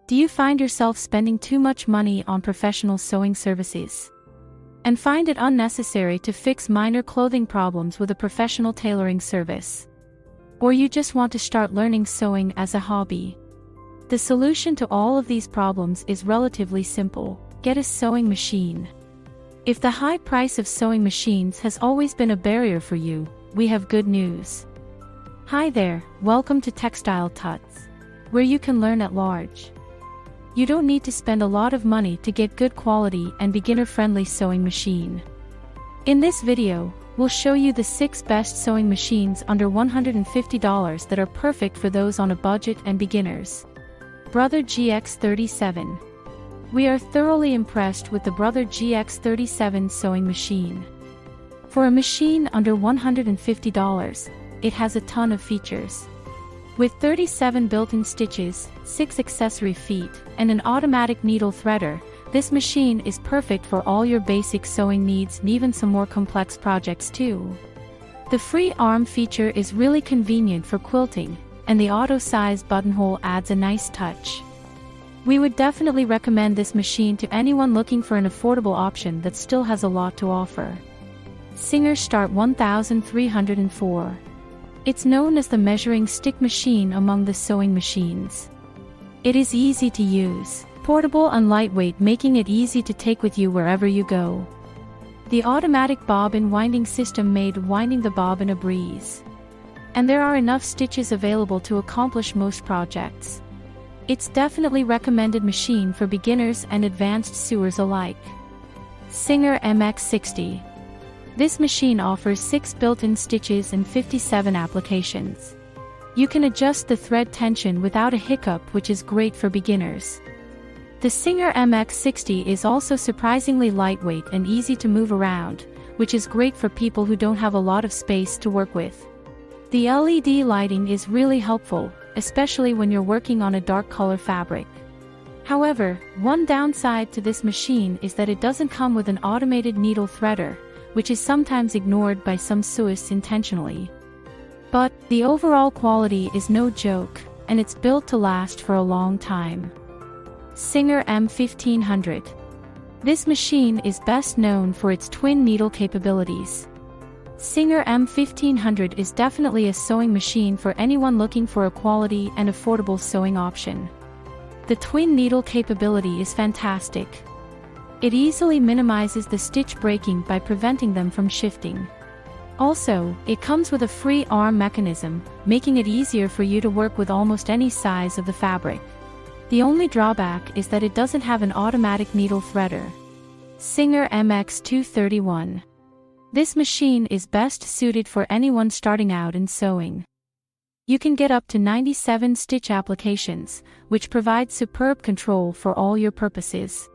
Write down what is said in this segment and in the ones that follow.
Do you find yourself spending too much money on professional sewing services? And find it unnecessary to fix minor clothing problems with a professional tailoring service? Or you just want to start learning sewing as a hobby? The solution to all of these problems is relatively simple: get a sewing machine. If the high price of sewing machines has always been a barrier for you, we have good news. Hi there, welcome to TextileTuts, where you can learn at large. You don't need to spend a lot of money to get good quality and beginner-friendly sewing machine. In this video, we'll show you the 6 best sewing machines under $150 that are perfect for those on a budget and beginners. Brother GX37. We are thoroughly impressed with the Brother GX37 sewing machine. For a machine under $150, it has a ton of features. With 37 built-in stitches, 6 accessory feet, and an automatic needle threader, this machine is perfect for all your basic sewing needs and even some more complex projects too. The free arm feature is really convenient for quilting, and the auto-sized buttonhole adds a nice touch. We would definitely recommend this machine to anyone looking for an affordable option that still has a lot to offer. Singer Start 1304. It's known as the measuring stick machine among the sewing machines. It is easy to use, portable and lightweight, making it easy to take with you wherever you go. The automatic bobbin winding system made winding the bobbin a breeze. And there are enough stitches available to accomplish most projects. It's definitely recommended machine for beginners and advanced sewers alike. Singer MX60. This machine offers 6 built-in stitches and 57 applications. You can adjust the thread tension without a hiccup, which is great for beginners. The Singer MX60 is also surprisingly lightweight and easy to move around, which is great for people who don't have a lot of space to work with. The LED lighting is really helpful, especially when you're working on a dark color fabric. However, one downside to this machine is that it doesn't come with an automated needle threader, which is sometimes ignored by some sewists intentionally. But the overall quality is no joke, and it's built to last for a long time. Singer M1500. This machine is best known for its twin needle capabilities. Singer M1500 is definitely a sewing machine for anyone looking for a quality and affordable sewing option. The twin needle capability is fantastic. It easily minimizes the stitch breaking by preventing them from shifting. Also, it comes with a free arm mechanism, making it easier for you to work with almost any size of the fabric. The only drawback is that it doesn't have an automatic needle threader. Singer MX231. This machine is best suited for anyone starting out in sewing. You can get up to 97 stitch applications, which provides superb control for all your purposes.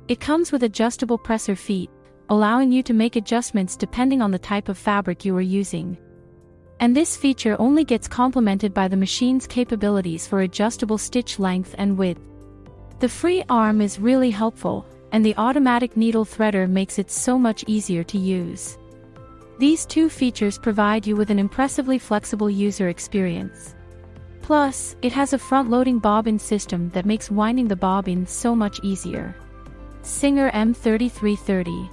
It comes with adjustable presser feet, allowing you to make adjustments depending on the type of fabric you are using. And this feature only gets complemented by the machine's capabilities for adjustable stitch length and width. The free arm is really helpful, and the automatic needle threader makes it so much easier to use. These 2 features provide you with an impressively flexible user experience. Plus, it has a front-loading bobbin system that makes winding the bobbin so much easier. Singer M3330.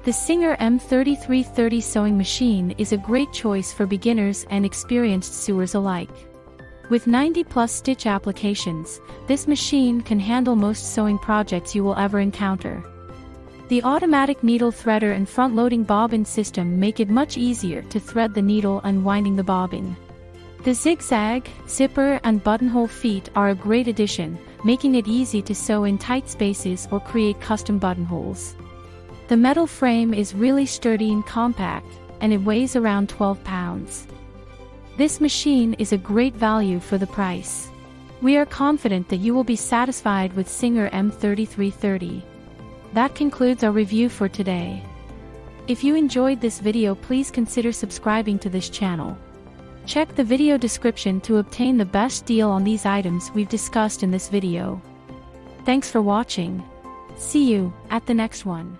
The Singer M3330 sewing machine is a great choice for beginners and experienced sewers alike. With 90+ stitch applications, this machine can handle most sewing projects you will ever encounter. The automatic needle threader and front-loading bobbin system make it much easier to thread the needle and winding the bobbin. The zigzag, zipper and buttonhole feet are a great addition, making it easy to sew in tight spaces or create custom buttonholes. The metal frame is really sturdy and compact, and it weighs around 12 pounds. This machine is a great value for the price. We are confident that you will be satisfied with Singer M3330. That concludes our review for today. If you enjoyed this video, please consider subscribing to this channel. Check the video description to obtain the best deal on these items we've discussed in this video. Thanks for watching. See you at the next one.